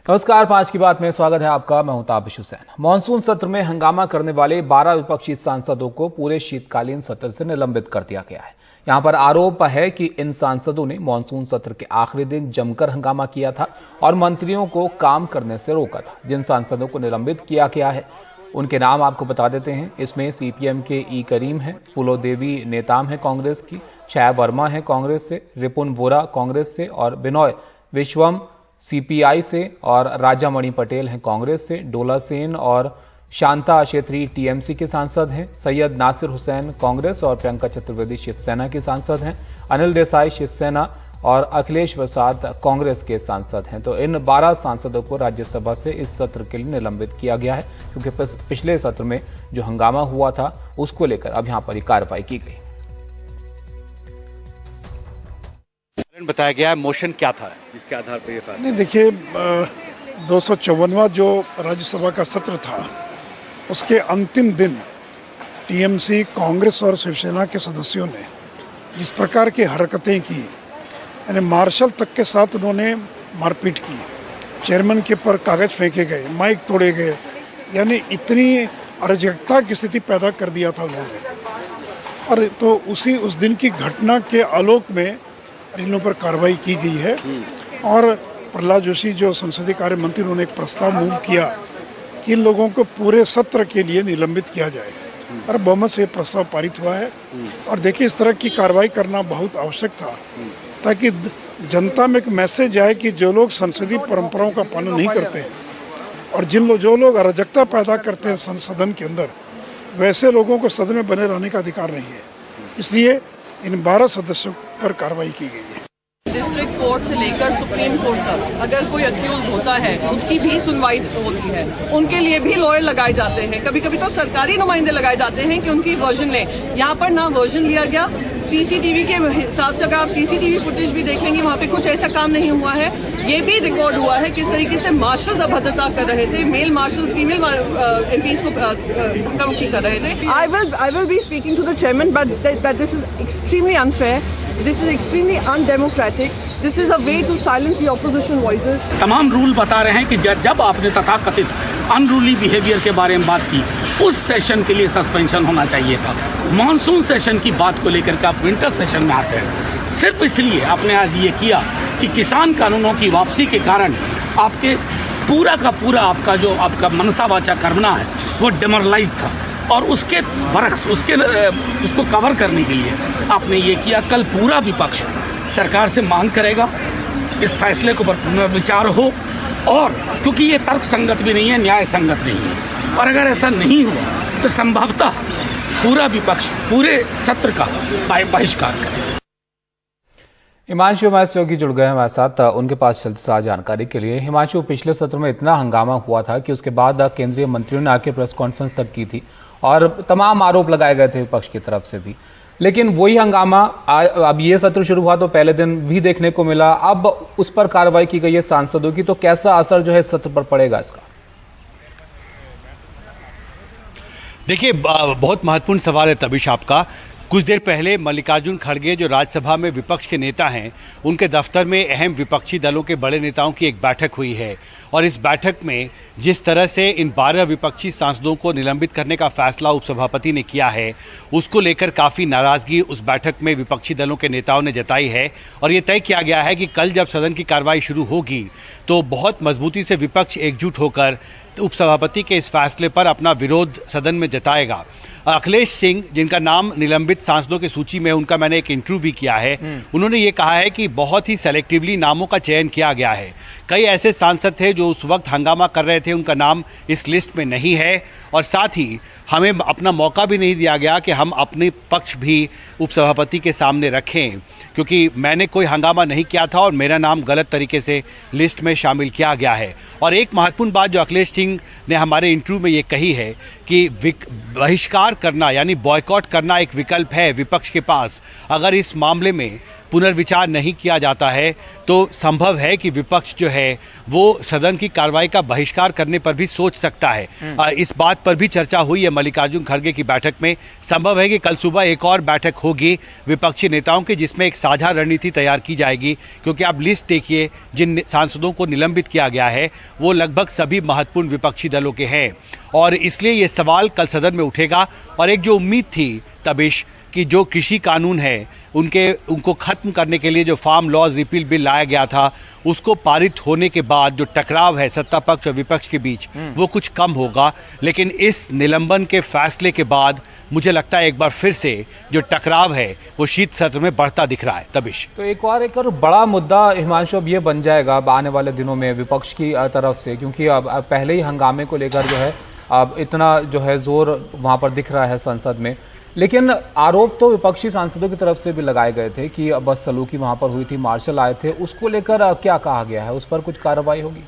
नमस्कार, 5 की बात में स्वागत है आपका। मैं हूं ताबिश हुसैन। मॉनसून सत्र में हंगामा करने वाले 12 विपक्षी सांसदों को पूरे शीतकालीन सत्र से निलंबित कर दिया गया है। यहां पर आरोप है कि इन सांसदों ने मॉनसून सत्र के आखिरी दिन जमकर हंगामा किया था और मंत्रियों को काम करने से रोका था। जिन सांसदों को निलंबित किया गया है उनके नाम आपको बता देते हैं। इसमें सीपीएम के ई करीम है, फूलो देवी नेताम है कांग्रेस की, छाया वर्मा है कांग्रेस से, रिपुन वोरा कांग्रेस से और बिनोय विश्वम सीपीआई से और राजामणि पटेल हैं कांग्रेस से। डोला सेन और शांता छेत्री टीएमसी के सांसद हैं। सैयद नासिर हुसैन कांग्रेस और प्रियंका चतुर्वेदी शिवसेना के सांसद हैं। अनिल देसाई शिवसेना और अखिलेश प्रसाद कांग्रेस के सांसद हैं। तो इन 12 सांसदों को राज्यसभा से इस सत्र के लिए निलंबित किया गया है, क्योंकि पिछले सत्र में जो हंगामा हुआ था उसको लेकर अब यहां पर कार्रवाई की गई। बताया गया है मोशन क्या था जिसके आधार पर ये फैसला? नहीं, देखिए 254वां जो राज्यसभा का सत्र था उसके अंतिम दिन टीएमसी, कांग्रेस और शिवसेना के सदस्यों ने जिस प्रकार की हरकतें की, यानी मार्शल तक के साथ उन्होंने मारपीट की, चेयरमैन के पर कागज फेंके गए, माइक तोड़े गए, यानी इतनी अराजकता की स्थिति पैदा कर दिया था उन्होंने। और तो उस दिन की घटना के आलोक में इन पर कार्रवाई की गई है। और प्रहलाद जोशी जो संसदीय कार्य मंत्री, उन्होंने एक प्रस्ताव मूव किया कि इन लोगों को पूरे सत्र के लिए निलंबित किया जाए और बहुमत से प्रस्ताव पारित हुआ है। और देखिए, इस तरह की कार्रवाई करना बहुत आवश्यक था ताकि जनता में एक मैसेज आए कि जो लोग संसदीय परंपराओं का पालन नहीं करते और जो लोग अराजकता पैदा करते हैं सदन के अंदर, वैसे लोगों को सदन में बने रहने का अधिकार नहीं है। इसलिए इन 12 सदस्यों पर कार्रवाई की गई है। डिस्ट्रिक्ट कोर्ट से लेकर सुप्रीम कोर्ट तक अगर कोई अक्यूज होता है उसकी भी सुनवाई होती है। उनके लिए भी लॉयर लगाए जाते हैं, कभी कभी तो सरकारी नुमाइंदे लगाए जाते हैं कि उनकी वर्जन लें। यहाँ पर ना वर्जन लिया गया। सीसीटीवी के हिसाब से अगर आप सीसीटीवी फुटेज भी देखेंगे, वहाँ पे कुछ ऐसा काम नहीं हुआ है। ये भी रिकॉर्ड हुआ है किस तरीके से मार्शल्स अभद्रता कर रहे थे, मेल मार्शल्स फीमेल एमपीज को धक्का-मुक्की कर रहे थे। I will be speaking to the chairman, but that this is extremely unfair. This is extremely undemocratic. This is a way to silence the opposition voices. तमाम rule बता रहे हैं कि जब आपने तथाकथित अनरूली बिहेवियर के बारे में बात की, उस सेशन के लिए सस्पेंशन होना चाहिए था। मॉनसून सेशन की बात को लेकर के आप विंटर सेशन में आते हैं सिर्फ इसलिए आपने आज ये किया कि किसान कानूनों की वापसी के कारण आपके पूरा का पूरा आपका मनसा वाचा करना है वो डिमोरलाइज था। और उसके बरक्स उसको कवर करने के लिए आपने ये किया। कल पूरा विपक्ष सरकार से मांग करेगा इस फैसले को पर पुनर्विचार हो, और क्योंकि ये तर्क संगत भी नहीं है, न्याय संगत नहीं है। और अगर ऐसा नहीं हुआ तो संभवतः पूरा विपक्ष पूरे सत्र का बहिष्कार करे। हिमांशु हमारे सहयोगी जुड़ गए हमारे साथ, उनके पास चलते जानकारी के लिए। हिमांशु, पिछले सत्र में इतना हंगामा हुआ था कि उसके बाद केंद्रीय मंत्रियों ने आके प्रेस कॉन्फ्रेंस तक की थी और तमाम आरोप लगाए गए थे विपक्ष की तरफ से भी, लेकिन वही हंगामा अब ये सत्र शुरू हुआ तो पहले दिन भी देखने को मिला। अब उस पर कार्रवाई की गई है सांसदों की, तो कैसा असर जो है सत्र पर पड़ेगा इसका? देखिए, बहुत महत्वपूर्ण सवाल है तबिश आपका। कुछ देर पहले मल्लिकार्जुन खड़गे जो राज्यसभा में विपक्ष के नेता हैं, उनके दफ्तर में अहम विपक्षी दलों के बड़े नेताओं की एक बैठक हुई है। और इस बैठक में जिस तरह से इन 12 विपक्षी सांसदों को निलंबित करने का फैसला उपसभापति ने किया है, उसको लेकर काफ़ी नाराज़गी उस बैठक में विपक्षी दलों के नेताओं ने जताई है। और ये तय किया गया है कि कल जब सदन की कार्रवाई शुरू होगी तो बहुत मजबूती से विपक्ष एकजुट होकर उपसभापति के इस फैसले पर अपना विरोध सदन में जताएगा। अखिलेश सिंह, जिनका नाम निलंबित सांसदों की सूची में, उनका मैंने एक इंटरव्यू भी किया है। उन्होंने ये कहा है कि बहुत ही सेलेक्टिवली नामों का चयन किया गया है। कई ऐसे सांसद थे जो उस वक्त हंगामा कर रहे थे, उनका नाम इस लिस्ट में नहीं है। और साथ ही हमें अपना मौका भी नहीं दिया गया कि हम अपने पक्ष भी उपसभापति के सामने रखें, क्योंकि मैंने कोई हंगामा नहीं किया था और मेरा नाम गलत तरीके से लिस्ट में शामिल किया गया है। और एक महत्वपूर्ण बात जो अखिलेश सिंह ने हमारे इंटरव्यू में ये कही है कि बहिष्कार करना यानी बॉयकॉट करना एक विकल्प है विपक्ष के पास। अगर इस मामले में पुनर्विचार नहीं किया जाता है तो संभव है कि विपक्ष जो है वो सदन की कार्रवाई का बहिष्कार करने पर भी सोच सकता है। इस बात पर भी चर्चा हुई है मल्लिकार्जुन खड़गे की बैठक में। संभव है कि कल सुबह एक और बैठक होगी विपक्षी नेताओं की, जिसमें एक साझा रणनीति तैयार की जाएगी, क्योंकि आप लिस्ट देखिए जिन सांसदों को निलंबित किया गया है वो लगभग सभी महत्वपूर्ण विपक्षी दलों के हैं, और इसलिए ये सवाल कल सदन में उठेगा। और एक जो उम्मीद थी तबिश कि जो कृषि कानून है उनको खत्म करने के लिए जो फार्म लॉज रिपील बिल लाया गया था उसको पारित होने के बाद जो टकराव है सत्ता पक्ष और विपक्ष के बीच वो कुछ कम होगा, लेकिन इस निलंबन के फैसले के बाद मुझे लगता है एक बार फिर से जो टकराव है वो शीत सत्र में बढ़ता दिख रहा है। तबिश तो एक और बड़ा मुद्दा हिमांशु अब ये बन जाएगा आने वाले दिनों में विपक्ष की तरफ से, क्योंकि अब पहले ही हंगामे को लेकर जो है अब इतना जो है जोर वहां पर दिख रहा है संसद में, लेकिन आरोप तो विपक्षी सांसदों की तरफ से भी लगाए गए थे कि बस सलूकी वहां पर हुई थी, मार्शल आए थे, उसको लेकर क्या कहा गया है, उस पर कुछ कार्रवाई होगी?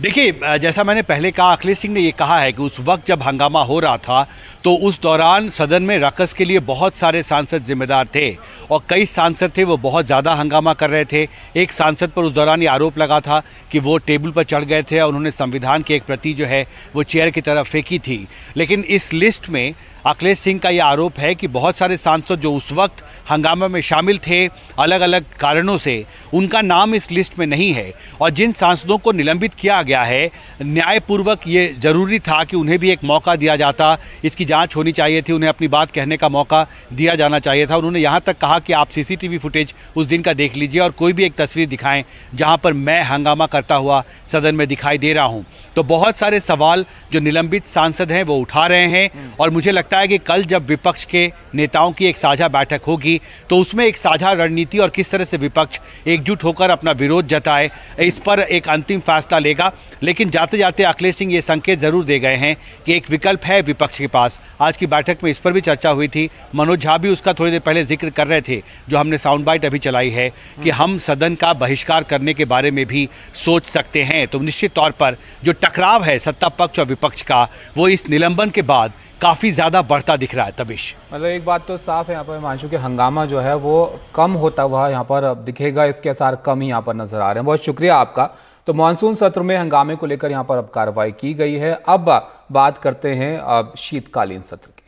देखिए, जैसा मैंने पहले कहा, अखिलेश सिंह ने ये कहा है कि उस वक्त जब हंगामा हो रहा था तो उस दौरान सदन में रकस के लिए बहुत सारे सांसद जिम्मेदार थे और कई सांसद थे वो बहुत ज़्यादा हंगामा कर रहे थे। एक सांसद पर उस दौरान ये आरोप लगा था कि वो टेबल पर चढ़ गए थे और उन्होंने संविधान की एक प्रति जो है वो चेयर की तरफ फेंकी थी। लेकिन इस लिस्ट में अखिलेश सिंह का यह आरोप है कि बहुत सारे सांसद जो उस वक्त हंगामा में शामिल थे अलग अलग कारणों से, उनका नाम इस लिस्ट में नहीं है। और जिन सांसदों को निलंबित किया गया है, न्यायपूर्वक ये जरूरी था कि उन्हें भी एक मौका दिया जाता, इसकी जांच होनी चाहिए थी, उन्हें अपनी बात कहने का मौका दिया जाना चाहिए था। उन्होंने यहाँ तक कहा कि आप सीसीटीवी फुटेज उस दिन का देख लीजिए और कोई भी एक तस्वीर दिखाएं जहाँ पर मैं हंगामा करता हुआ सदन में दिखाई दे रहा हूँ। तो बहुत सारे सवाल जो निलंबित सांसद हैं वो उठा रहे हैं और मुझे लगता है कि कल जब विपक्ष के नेताओं की एक साझा बैठक होगी तो उसमें एक साझा रणनीति और किस तरह से विपक्ष एकजुट होकर अपना विरोध जताए, इस पर एक अंतिम फैसला लेगा। लेकिन जाते जाते अखिलेश सिंह ये संकेत जरूर दे गए हैं कि एक विकल्प है विपक्ष के पास। आज की बैठक में इस पर भी चर्चा हुई थी, मनोज झा भी उसका थोड़ी देर पहले जिक्र कर रहे थे, जो हमने साउंड बाइट अभी चलाई है, कि हम सदन का बहिष्कार करने के बारे में भी सोच सकते हैं। तो निश्चित तौर पर जो टकराव है सत्ता पक्ष और विपक्ष का वो इस निलंबन के बाद काफी ज्यादा बढ़ता दिख रहा है। तबिश, मतलब एक बात तो साफ है यहाँ पर हिमांशु के हंगामा जो है वो कम होता हुआ यहाँ पर दिखेगा, इसके असर कम ही यहाँ पर नजर आ रहे हैं। बहुत शुक्रिया आपका। तो मानसून सत्र में हंगामे को लेकर यहाँ पर अब कार्रवाई की गई है। अब बात करते हैं अब शीतकालीन सत्र की।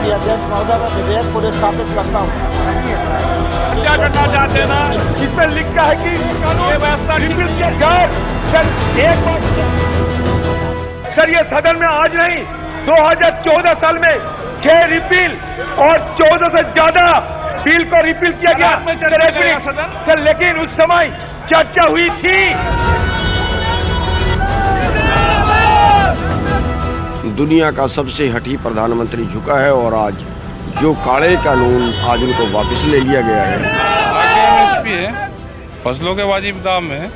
अध्यक्ष महोदय, मैं विधेयक को स्थापित करता हूँ। क्या करना चाहते हैं ना, इसमें लिखा है कि ये व्यवस्था एक बार सर, ये सदन में आज नहीं 2014 साल में 6 रिपील और 14 से ज्यादा बिल को रिपील किया गया सर, लेकिन उस समय चर्चा हुई थी। दुनिया का सबसे हठी प्रधानमंत्री झुका है और आज जो काले कानून आज उनको वापस ले लिया गया है। MSP है, फसलों के वाजिब दाम है।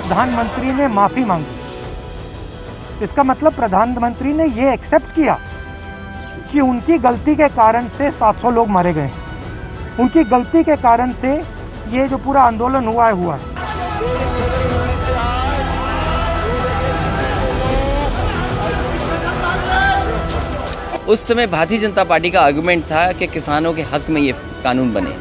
प्रधानमंत्री ने माफी मांगी, इसका मतलब प्रधानमंत्री ने ये एक्सेप्ट किया कि उनकी गलती के कारण से 700 लोग मारे गए, उनकी गलती के कारण से ये जो पूरा आंदोलन हुआ है। उस समय भारतीय जनता पार्टी का आर्गुमेंट था कि किसानों के हक में ये कानून बने,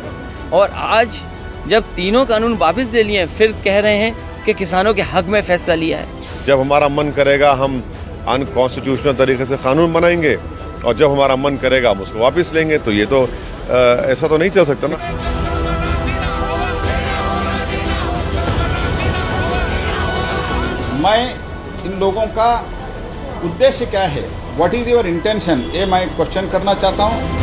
और आज जब तीनों कानून वापस ले लिए फिर कह रहे हैं कि किसानों के हक में फैसला लिया है। जब हमारा मन करेगा हम अनकॉन्स्टिट्यूशनल तरीके से कानून बनाएंगे और जब हमारा मन करेगा हम उसको वापस लेंगे, तो ये तो ऐसा तो नहीं चल सकता ना। मैं इन लोगों का उद्देश्य क्या है, व्हाट इज योर इंटेंशन, ये मैं क्वेश्चन करना चाहता हूँ।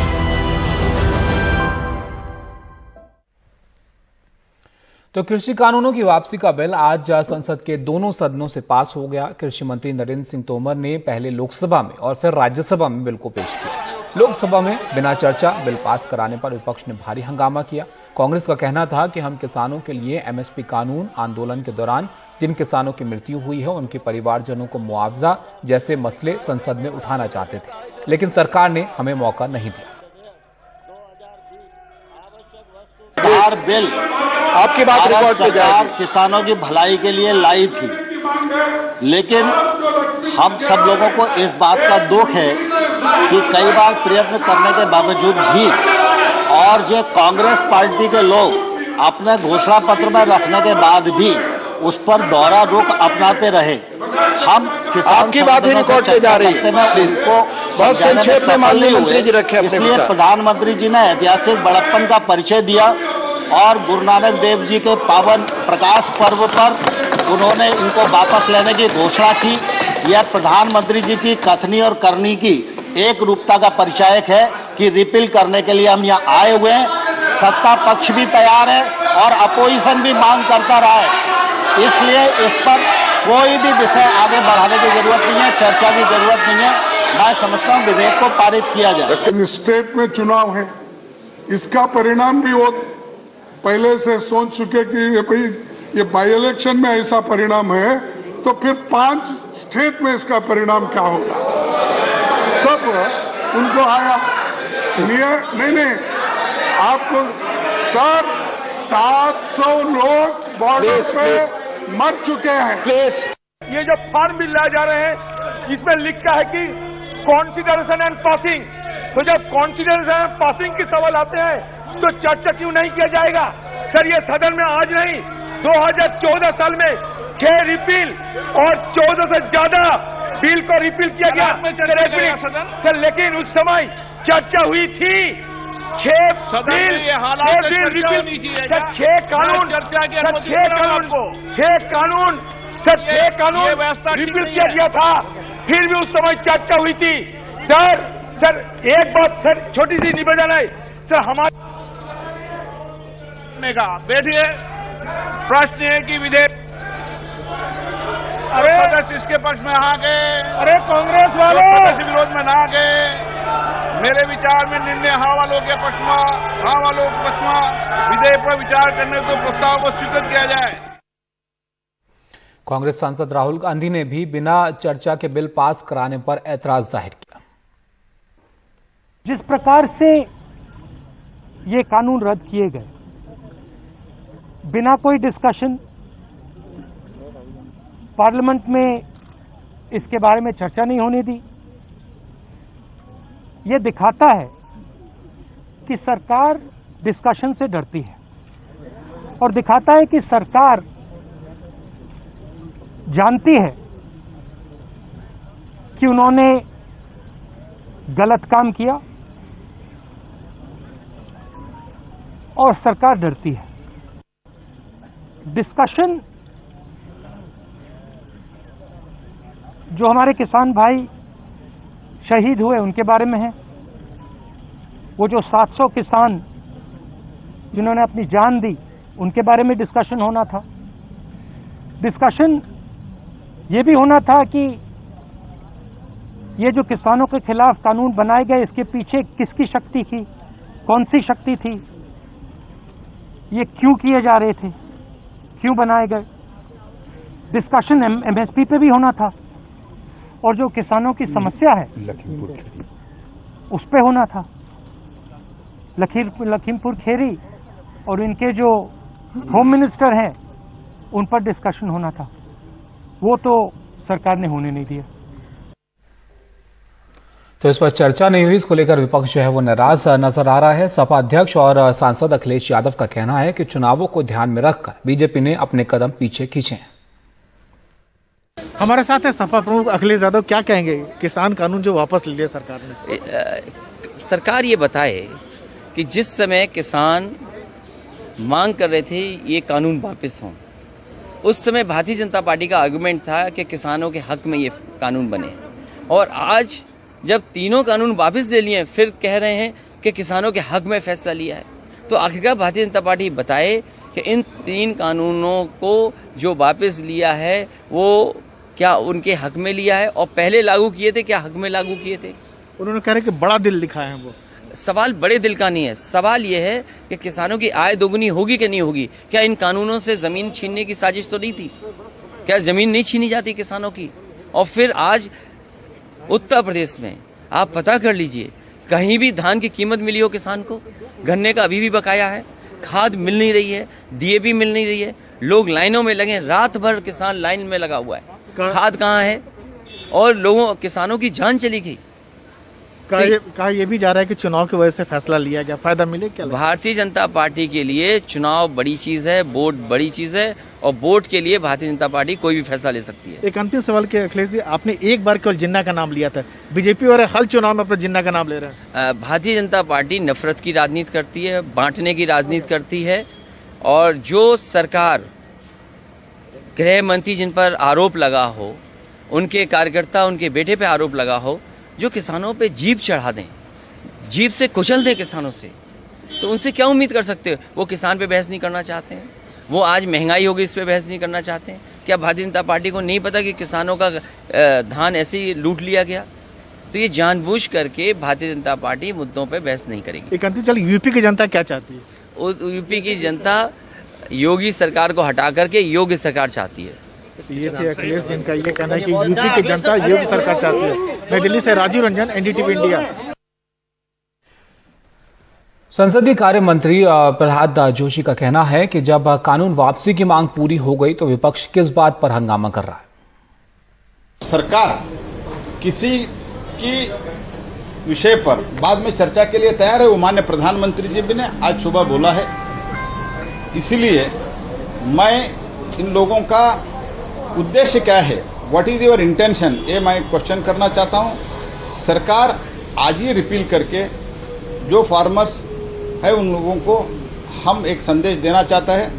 तो कृषि कानूनों की वापसी का बिल आज संसद के दोनों सदनों से पास हो गया। कृषि मंत्री नरेंद्र सिंह तोमर ने पहले लोकसभा में और फिर राज्यसभा में बिल को पेश किया। लोकसभा में बिना चर्चा बिल पास कराने पर विपक्ष ने भारी हंगामा किया। कांग्रेस का कहना था कि हम किसानों के लिए MSP कानून, आंदोलन के दौरान जिन किसानों की मृत्यु हुई है उनके परिवारजनों को मुआवजा जैसे मसले संसद में उठाना चाहते थे, लेकिन सरकार ने हमें मौका नहीं दिया। बिल आपकी बात रिकॉर्ड पे जाए, किसानों की भलाई के लिए लाई थी, लेकिन हम सब लोगों को इस बात का दुख है कि कई बार प्रयत्न करने के बावजूद भी और जो कांग्रेस पार्टी के लोग अपने घोषणा पत्र में रखने के बाद भी उस पर दोहरा रुख अपनाते रहे। हम किसान की बात ही रिकॉर्ड पे जा रही है, उनको बहुत संक्षेप में माननीय मंत्री जी रखे, इसलिए प्रधानमंत्री जी ने ऐतिहासिक बड़प्पन का परिचय दिया और गुरु नानक देव जी के पावन प्रकाश पर्व पर उन्होंने इनको वापस लेने की घोषणा की। यह प्रधानमंत्री जी की कथनी और करनी की एक रूपता का परिचायक है कि रिपील करने के लिए हम यहाँ आए हुए हैं। सत्ता पक्ष भी तैयार है और अपोजिशन भी मांग करता रहा है, इसलिए इस पर कोई भी विषय आगे बढ़ाने की जरूरत नहीं है, चर्चा की जरूरत नहीं है। मैं समझता हूँ विधेयक को पारित किया जाए। स्टेट में चुनाव है, इसका परिणाम भी वो पहले से सोच चुके कि भाई ये बाई इलेक्शन में ऐसा परिणाम है तो फिर 5 स्टेट में इसका परिणाम क्या होगा। तब उनको आया नहीं आपको सर 700 लोग बॉर्डर पे मर चुके हैं। ये जो फॉर्म बिल लाए जा रहे हैं इसमें लिखा है कि कॉन्सिडरेशन एंड पासिंग, तो जब कॉन्सिडरेशन एंड पासिंग के सवाल आते हैं तो चर्चा क्यों नहीं किया जाएगा। सर ये सदन में आज नहीं 2014 साल में 6 रिपील और 14 से ज्यादा बिल को रिपील किया गया सर, लेकिन उस समय चर्चा हुई थी 6 बिल रिपील, 6 कानून रिपील किया गया था, फिर भी उस समय चर्चा हुई थी। सर एक बात सर छोटी सी निवेदन है सर, हमारे बैठिए प्रश्न है कि विधेयक सदस्य इसके पक्ष में आ गए, अरे कांग्रेस वालों सदस्य विरोध में ना गए। मेरे विचार में निर्णय हाँ वालों के पक्ष में, हाँ वालों के पक्ष में विधेयक पर विचार करने को प्रस्ताव को स्वीकृत किया जाए। कांग्रेस सांसद राहुल गांधी ने भी बिना चर्चा के बिल पास कराने पर ऐतराज जाहिर किया। जिस प्रकार से ये कानून रद्द किए गए बिना कोई डिस्कशन, पार्लियामेंट में इसके बारे में चर्चा नहीं होने दी, ये दिखाता है कि सरकार डिस्कशन से डरती है और दिखाता है कि सरकार जानती है कि उन्होंने गलत काम किया और सरकार डरती है। डिस्कशन जो हमारे किसान भाई शहीद हुए उनके बारे में है, वो जो 700 किसान जिन्होंने अपनी जान दी उनके बारे में डिस्कशन होना था। डिस्कशन ये भी होना था कि ये जो किसानों के खिलाफ कानून बनाए गए इसके पीछे किसकी शक्ति थी, कौन सी शक्ति थी, ये क्यों किए जा रहे थे, क्यों बनाए गए। डिस्कशन एमएसपी पे भी होना था और जो किसानों की समस्या है उस पे होना था। लखीमपुर खेरी और इनके जो होम मिनिस्टर हैं उन पर डिस्कशन होना था, वो तो सरकार ने होने नहीं दिया। तो इस पर चर्चा नहीं हुई, इसको लेकर विपक्ष जो है वो नाराज नजर आ रहा है। सपा अध्यक्ष और सांसद अखिलेश यादव का कहना है कि चुनावों को ध्यान में रखकर बीजेपी ने अपने कदम पीछे खींचे हैं। हमारे साथ है सपा प्रमुख अखिलेश यादव, क्या कहेंगे किसान कानून जो वापस ले लिया सरकार ने? सरकार ये बताए कि जिस समय किसान मांग कर रहे थे ये कानून वापस हों, उस समय भारतीय जनता पार्टी का आर्गुमेंट था कि किसानों के हक में ये कानून बने, और आज जब तीनों कानून वापस ले लिए फिर कह रहे हैं कि किसानों के हक में फैसला लिया है। तो आखिरकार भारतीय जनता पार्टी बताए कि इन 3 कानूनों को जो वापस लिया है वो क्या उनके हक में लिया है और पहले लागू किए थे क्या हक में लागू किए थे। उन्होंने कहा कि बड़ा दिल दिखाए हैं वो। सवाल बड़े दिल का नहीं है, सवाल ये है कि किसानों की आय दोगुनी होगी कि नहीं होगी। क्या इन कानूनों से जमीन छीनने की साजिश तो नहीं थी? क्या जमीन नहीं छीनी जाती किसानों की? और फिर आज उत्तर प्रदेश में आप पता कर लीजिए, कहीं भी धान की कीमत मिली हो किसान को? गन्ने का अभी भी बकाया है, खाद मिल नहीं रही है, डीएपी मिल नहीं रही है, लोग लाइनों में लगे, रात भर किसान लाइन में लगा हुआ है, खाद कहाँ है, और किसानों की जान चली गई। कहा ये भी जा रहा है कि चुनाव की वजह से फैसला लिया गया, फायदा मिले क्या? भारतीय जनता पार्टी के लिए चुनाव बड़ी चीज है, वोट बड़ी चीज है, और वोट के लिए भारतीय जनता पार्टी कोई भी फैसला ले सकती है। एक अंतिम सवाल के अखिलेश जी, आपने एक बार केवल जिन्ना का नाम लिया था, बीजेपी और हर चुनाव में अपने जिन्ना का नाम ले रहे हैं। भारतीय जनता पार्टी नफरत की राजनीति करती है, बांटने की राजनीति करती है, और जो सरकार गृह मंत्री जिन पर आरोप लगा हो, उनके कार्यकर्ता उनके बेटे पे आरोप लगा हो, जो किसानों पे जीप चढ़ा दें, जीप से कुचल दें किसानों से, तो उनसे क्या उम्मीद कर सकते हो? वो किसान पे बहस नहीं करना चाहते हैं, वो आज महंगाई होगी इस पे बहस नहीं करना चाहते हैं। क्या भारतीय जनता पार्टी को नहीं पता कि किसानों का धान ऐसे ही लूट लिया गया? तो ये जानबूझ करके भारतीय जनता पार्टी मुद्दों पे बहस नहीं करेगी। एक अंतिम, चलिए यूपी की जनता क्या चाहती है? यूपी की जनता योगी सरकार को हटा करके योग्य सरकार चाहती है। ये थे अखिलेश, जिनका ये कहना है कि यूपी की जनता योग्य सरकार चाहती है। नई दिल्ली से राजीव रंजन, एनडीटीवी इंडिया। संसदीय कार्य मंत्री प्रहलाद जोशी का कहना है कि जब कानून वापसी की मांग पूरी हो गई तो विपक्ष किस बात पर हंगामा कर रहा है? सरकार किसी की विषय पर बाद में चर्चा के लिए तैयार है, वो माननीय प्रधानमंत्री जी भी ने आज सुबह बोला है। इसीलिए मैं इन लोगों का उद्देश्य क्या है, व्हाट इज योर इंटेंशन, ये मैं क्वेश्चन करना चाहता हूं। सरकार आज ही रिपील करके जो फार्मर्स है उन लोगों को हम एक संदेश देना चाहता है।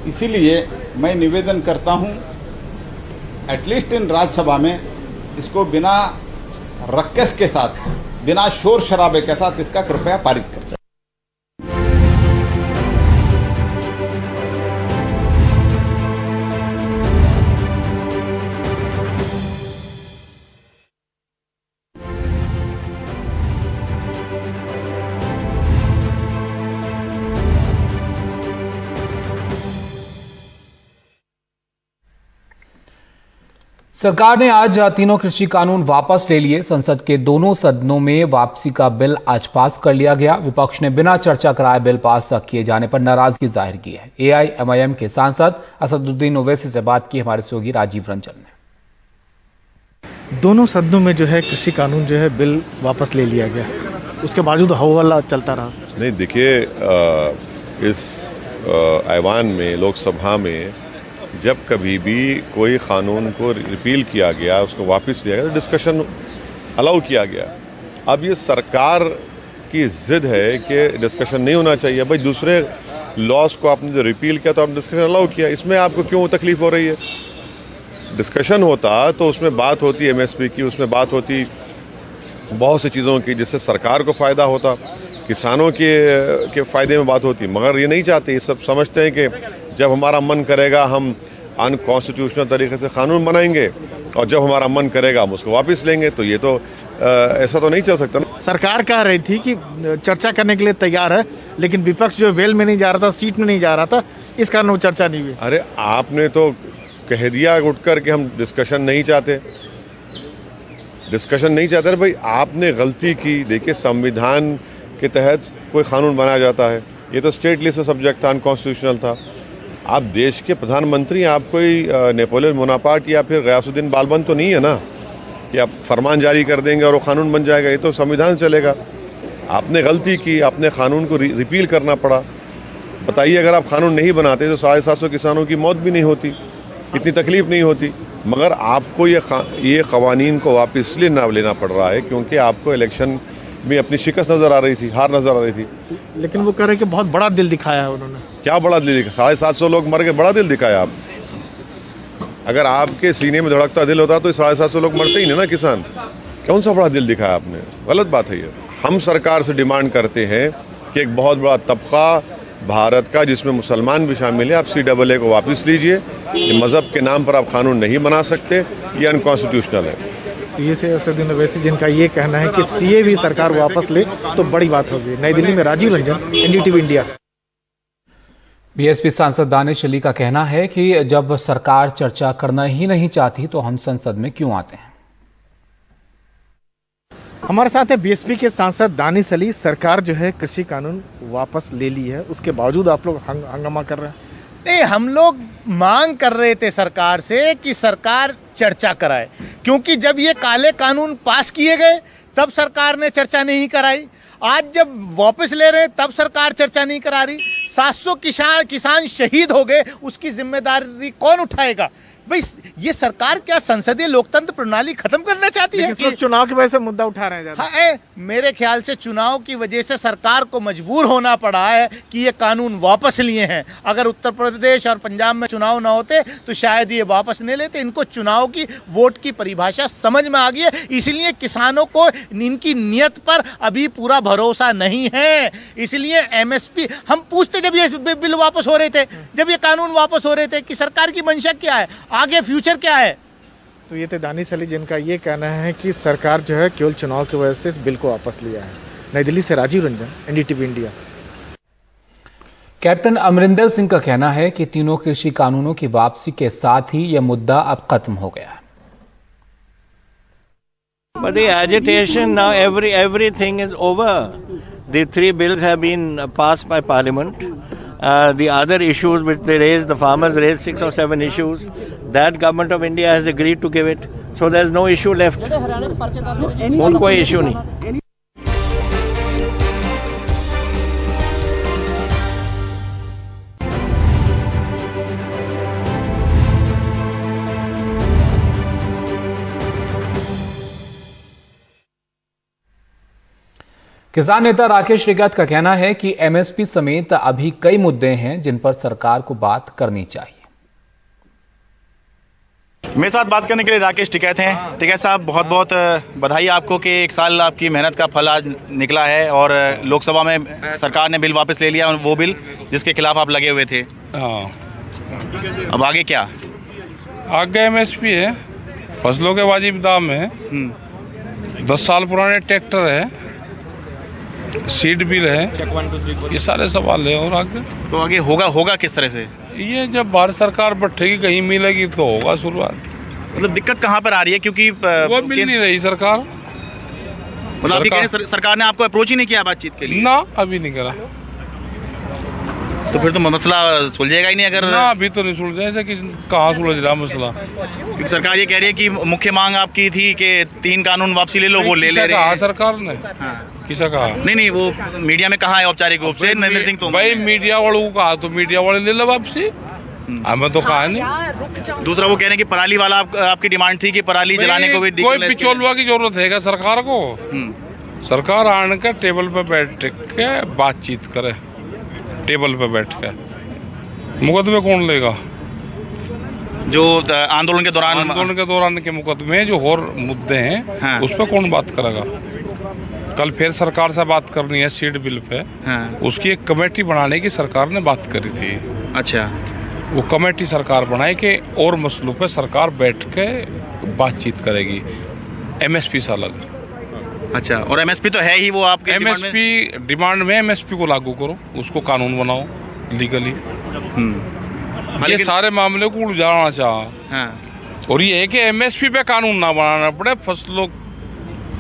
इसीलिए मैं निवेदन करता हूं, एटलीस्ट इन राज्यसभा में इसको बिना रक्कस के साथ, बिना शोर शराबे के साथ इसका कृपया पारित करें। सरकार ने आज तीनों कृषि कानून वापस ले लिए। संसद के दोनों सदनों में वापसी का बिल आज पास कर लिया गया। विपक्ष ने बिना चर्चा कराए बिल पास किए जाने पर नाराजगी जाहिर की है। एआईएमआईएम के सांसद असदुद्दीन ओवैसी से बात की हमारे सहयोगी राजीव रंजन ने। दोनों सदनों में जो है कृषि कानून जो है बिल वापस ले लिया गया, उसके बावजूद हवा चलता रहा। नहीं, देखिए, इस ऐवान में, लोकसभा में जब कभी भी कोई कानून को रिपील किया गया, उसको वापस लिया गया, तो डिस्कशन अलाउ किया गया। अब ये सरकार की जिद है कि डिस्कशन नहीं होना चाहिए। भाई, दूसरे लॉज को आपने जो रिपील किया तो आपने डिस्कशन अलाउ किया, इसमें आपको क्यों तकलीफ हो रही है? डिस्कशन होता तो उसमें बात होती एमएसपी की, उसमें बात होती बहुत सी चीज़ों की, जिससे सरकार को फ़ायदा होता, किसानों के फ़ायदे में बात होती। मगर ये नहीं चाहते, ये सब समझते हैं कि जब हमारा मन करेगा हम अनकॉन्स्टिट्यूशनल तरीके से कानून बनाएंगे, और जब हमारा मन करेगा हम उसको वापस लेंगे। तो ये तो ऐसा तो नहीं चल सकता ना। सरकार कह रही थी कि चर्चा करने के लिए तैयार है, लेकिन विपक्ष जो वेल में नहीं जा रहा था, सीट में नहीं जा रहा था, इस कारण वो चर्चा नहीं हुई। अरे, आपने तो कह दिया उठकर कि हम डिस्कशन नहीं चाहते, डिस्कशन नहीं चाहते। भाई, आपने गलती की। देखिए, संविधान के तहत कोई कानून बनाया जाता है, ये तो स्टेट लिस्ट का सब्जेक्ट था, अनकॉन्स्टिट्यूशनल था। आप देश के प्रधानमंत्री, आप कोई नेपोलियन बोनापार्ट या फिर गयासुद्दीन बालबन तो नहीं है ना कि आप फरमान जारी कर देंगे और वो कानून बन जाएगा। ये तो संविधान चलेगा। आपने गलती की, आपने कानून को रिपील करना पड़ा। बताइए, अगर आप कानून नहीं बनाते तो 750 किसानों की मौत भी नहीं होती, इतनी तकलीफ नहीं होती। मगर आपको ये कवानीन को वापस इसलिए ना लेना पड़ रहा है क्योंकि आपको इलेक्शन में अपनी शिकस्त नजर आ रही थी, हार नजर आ रही थी। लेकिन वो कह रहे कि बहुत बड़ा दिल दिखाया है उन्होंने। क्या बड़ा दिल दिखाया? 750 लोग मर गए, बड़ा दिल दिखाया आप? अगर आपके सीने में धड़कता दिल होता तो 750 लोग मरते ही नहीं ना किसान। कौन सा बड़ा दिल दिखाया आपने? गलत बात है ये। हम सरकार से डिमांड करते हैं कि एक बहुत बड़ा तबका भारत का, जिसमें मुसलमान भी शामिल है, आप CAA को वापस लीजिए। ये मजहब के नाम पर आप कानून नहीं बना सकते, ये अनकॉन्स्टिट्यूशनल है। ये से असदुद्दीन ओवैसी, जिनका ये कहना है कि CA भी सरकार वापस ले तो बड़ी बात होगी। नई दिल्ली में Rajiv Ranjan, NDTV India. BSP सांसद दानिश अली का कहना है कि जब सरकार चर्चा करना ही नहीं चाहती तो हम संसद में क्यों आते हैं। हमारे साथ है बीएसपी के सांसद दानिश अली। सरकार जो है कृषि कानून वापस ले ली है, उसके बावजूद आप लोग हंगामा कर रहे हैं, नहीं, हम लोग मांग कर रहे थे सरकार से कि सरकार चर्चा कराए, क्योंकि जब ये काले कानून पास किए गए तब सरकार ने चर्चा नहीं कराई। आज जब वापस ले रहे तब सरकार चर्चा नहीं करा रही। 700 किसान शहीद हो गए, उसकी जिम्मेदारी कौन उठाएगा? भाई ये सरकार क्या संसदीय लोकतंत्र प्रणाली खत्म करना चाहती है? कि चुनाव की वजह से मुद्दा उठा रहे हैं। हाँ, मेरे ख्याल से चुनाव की वजह से सरकार को मजबूर होना पड़ा है कि ये कानून वापस लिए हैं। अगर उत्तर प्रदेश और पंजाब में चुनाव ना होते तो शायद ये वापस नहीं लेते। इनको चुनाव की वोट की परिभाषा समझ में आ गई है, इसलिए किसानों को इनकी नीयत पर अभी पूरा भरोसा नहीं है। इसलिए MSP हम पूछते, जब ये बिल वापस हो रहे थे, जब ये कानून वापस हो रहे थे, कि सरकार की मंशा क्या है, आगे फ्यूचर क्या है? तो ये थे दानिश अली, जिनका ये कहना है कि सरकार जो है केवल चुनाव की वजह से इस बिल को वापस लिया है। नई दिल्ली से Rajiv Ranjan, NDTV India. Captain Amarinder Singh का कहना है कि तीनों कृषि कानूनों की वापसी के साथ ही यह मुद्दा अब खत्म हो गया है। But the agitation now, everything is over. The 3 bills have been passed by Parliament. The other issues which they raised, the farmers raised 6 or 7 issues. That government of India has agreed to give it. So there's no issue left. कोई issue नहीं। किसान नेता राकेश टिकैत का कहना है कि MSP समेत अभी कई मुद्दे हैं जिन पर सरकार को बात करनी चाहिए। मेरे साथ बात करने के लिए राकेश टिकैत हैं। टिकैत साहब, बहुत बहुत बधाई आपको कि 1 साल आपकी मेहनत का फल आज निकला है और लोकसभा में सरकार ने बिल वापस ले लिया, और वो बिल जिसके खिलाफ आप लगे हुए थे। अब आगे क्या? आगे MSP है, फसलों के वाजिब दाम है, 10 साल पुराने ट्रैक्टर है, सीड बिल है, ये सारे सवाल है। और आगे तो आगे होगा किस तरह से? ये जब भारत सरकार बैठेगी, कहीं मिलेगी तो होगा शुरुआत। मतलब दिक्कत कहाँ पर आ रही है? क्योंकि वो मिल नहीं रही सरकार। मतलब अभी सरकार ने आपको अप्रोच ही नहीं किया बातचीत के लिए? ना, अभी नहीं करा। तो फिर तो मसला सुलझेगा ही नहीं अगर। ना, अभी तो नहीं सुलझा। ऐसे कहाँ सुलझ रहा मसला? क्योंकि सरकार ये कह रही है कि मुख्य मांग आपकी थी कि 3 कानून वापसी ले लो, वो ले रहे हैं। सरकार ने किसा कहा? नहीं, वो मीडिया में कहा है औपचारिक रूप से नरेंद्र सिंह तोमर। भाई मीडिया वालों को कहा तो मीडिया वाले ले लो वापसी, हमें तो कहा नहीं। दूसरा वो कह रहे हैं कि पराली वाला आपकी डिमांड थी कि पराली जलाने को भी कोई बिचौलवा की जरूरत है क्या सरकार को? सरकार आने के टेबल पे बैठ के बातचीत करे, टेबल पे बैठ के। मुकदमे कौन लेगा? जो आंदोलन के दौरान के मुकदमे, जो और मुद्दे हैं, उस पर कौन बात करेगा? कल फिर सरकार से बात करनी है सीड बिल पे। उसकी एक कमेटी बनाने की सरकार ने बात करी थी। अच्छा, वो कमेटी सरकार बनाए कि और मसलों पे सरकार बैठ के बातचीत करेगी। MSP से अलग। अच्छा, और MSP तो है ही, वो आपके MSP डिमांड में MSP को लागू करो, उसको कानून बनाओ लीगली। ये सारे मामले को उलझाना चाह, और ये है कि MSP पे कानून ना बनाना पड़े, फसलों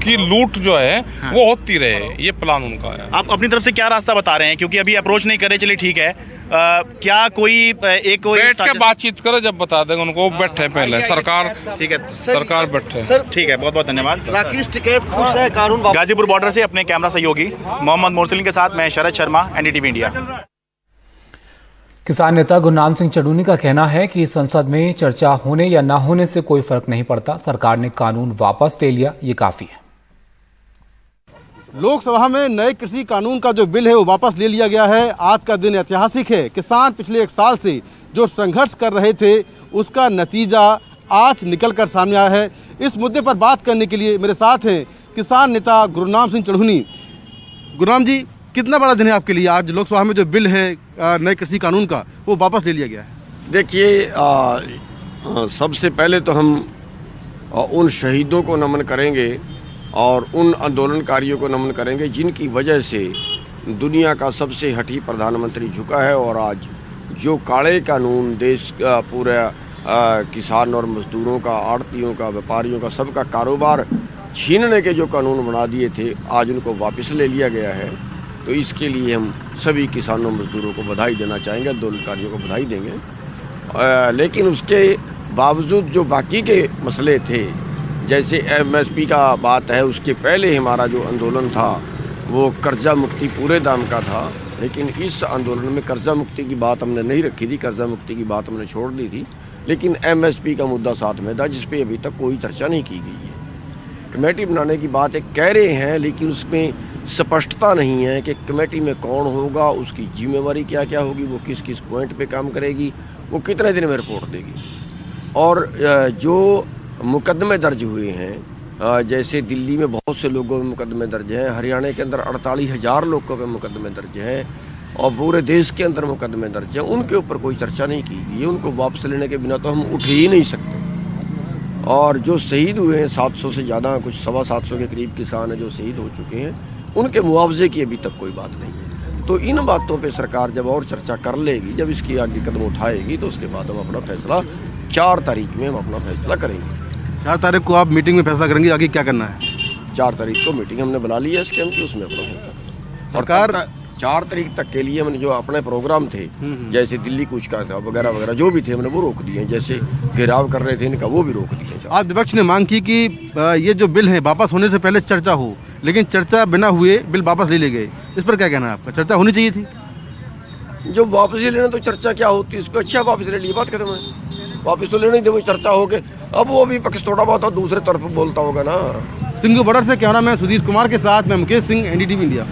की लूट जो है वो होती रहे, ये प्लान उनका है। आप अपनी तरफ से क्या रास्ता बता रहे हैं? क्योंकि अभी अप्रोच नहीं करे, चलिए ठीक है, क्या कोई बैठ के बातचीत करे, जब बता देंगे उनको। बैठे पहले सरकार, ठीक है, सरकार बैठे। सर ठीक है, बहुत बहुत धन्यवाद। राकेश टिकैत खुश है कानून। गाजीपुर बॉर्डर से अपने कैमरा सहयोगी मोहम्मद मोरसलिन के साथ मैं शरद शर्मा, NDTV इंडिया। किसान नेता गुरनाम सिंह चढ़ूनी का कहना है कि संसद में चर्चा होने या न होने से कोई फर्क नहीं पड़ता, सरकार ने कानून वापस ले लिया, ये काफी है। लोकसभा में नए कृषि कानून का जो बिल है वो वापस ले लिया गया है। आज का दिन ऐतिहासिक है। किसान पिछले 1 साल से जो संघर्ष कर रहे थे, उसका नतीजा आज निकलकर सामने आया है। इस मुद्दे पर बात करने के लिए मेरे साथ हैं किसान नेता गुरनाम सिंह चढ़ूनी। गुरनाम जी, कितना बड़ा दिन है आपके लिए? आज लोकसभा में जो बिल है नए कृषि कानून का, वो वापस ले लिया गया है। देखिए, सबसे पहले तो हम उन शहीदों को नमन करेंगे और उन आंदोलनकारियों को नमन करेंगे जिनकी वजह से दुनिया का सबसे हठी प्रधानमंत्री झुका है। और आज जो काले कानून देश पूरे किसान और मजदूरों का, आड़तियों का, व्यापारियों का, सबका कारोबार छीनने के जो कानून बना दिए थे, आज उनको वापस ले लिया गया है। तो इसके लिए हम सभी किसानों मजदूरों को बधाई देना चाहेंगे, आंदोलनकारियों को बधाई देंगे। लेकिन उसके बावजूद जो बाकी के मसले थे, जैसे एमएसपी का बात है, उसके पहले हमारा जो आंदोलन था वो कर्जा मुक्ति पूरे दाम का था, लेकिन इस आंदोलन में कर्जा मुक्ति की बात हमने नहीं रखी थी, कर्जा मुक्ति की बात हमने छोड़ दी थी, लेकिन एमएसपी का मुद्दा साथ में था जिस पे अभी तक कोई चर्चा नहीं की गई है। कमेटी बनाने की बात एक कह रहे हैं, लेकिन उसमें स्पष्टता नहीं है कि कमेटी में कौन होगा, उसकी जिम्मेवारी क्या क्या होगी, वो किस किस पॉइंट पे काम करेगी, वो कितने दिन में रिपोर्ट देगी। और जो मुकदमे दर्ज हुए हैं, जैसे दिल्ली में बहुत से लोगों के मुकदमे दर्ज हैं, हरियाणा के अंदर 48,000 लोगों के मुकदमे दर्ज हैं और पूरे देश के अंदर मुकदमे दर्ज हैं, उनके ऊपर कोई चर्चा नहीं की गई। उनको वापस लेने के बिना तो हम उठ ही नहीं सकते। और जो शहीद हुए हैं 700 से ज़्यादा, कुछ 750 के करीब किसान हैं जो शहीद हो चुके हैं, उनके मुआवजे की अभी तक कोई बात नहीं है। तो इन बातों पे सरकार जब और चर्चा कर लेगी, जब इसकी आगे कदम उठाएगी, तो उसके बाद हम अपना फैसला 4 तारीख में हम अपना फैसला करेंगे। 4 तारीख को आप मीटिंग में फैसला करेंगे आगे क्या करना है? 4 तारीख को मीटिंग हमने बुला ली है स्कैम की, उसमें अपना फैसला सरकार 4 तारीख तक के लिए हमने जो अपने प्रोग्राम थे, जैसे दिल्ली कूच का था वगैरह वगैरह जो भी थे, हमने वो रोक दिए। जैसे घेराव कर रहे थे इनका, वो भी रोक दिए। आज विपक्ष ने मांग की कि ये जो बिल है वापस होने से पहले चर्चा हो, लेकिन चर्चा बिना हुए बिल वापस ले गए। इस पर क्या कहना है आपका? चर्चा होनी चाहिए थी। जो वापसी लेना तो चर्चा क्या होती है, इसको अच्छा वापस ले लिए, बात खत्म है। वापस तो लेने ही दे, वो चर्चा हो गए। अब वो भी पक्ष थोड़ा बहुत दूसरे तरफ बोलता होगा ना। सिंघू बॉर्डर से कैमरा मैन सुधीर कुमार के साथ मैं मुकेश सिंह, NDTV इंडिया।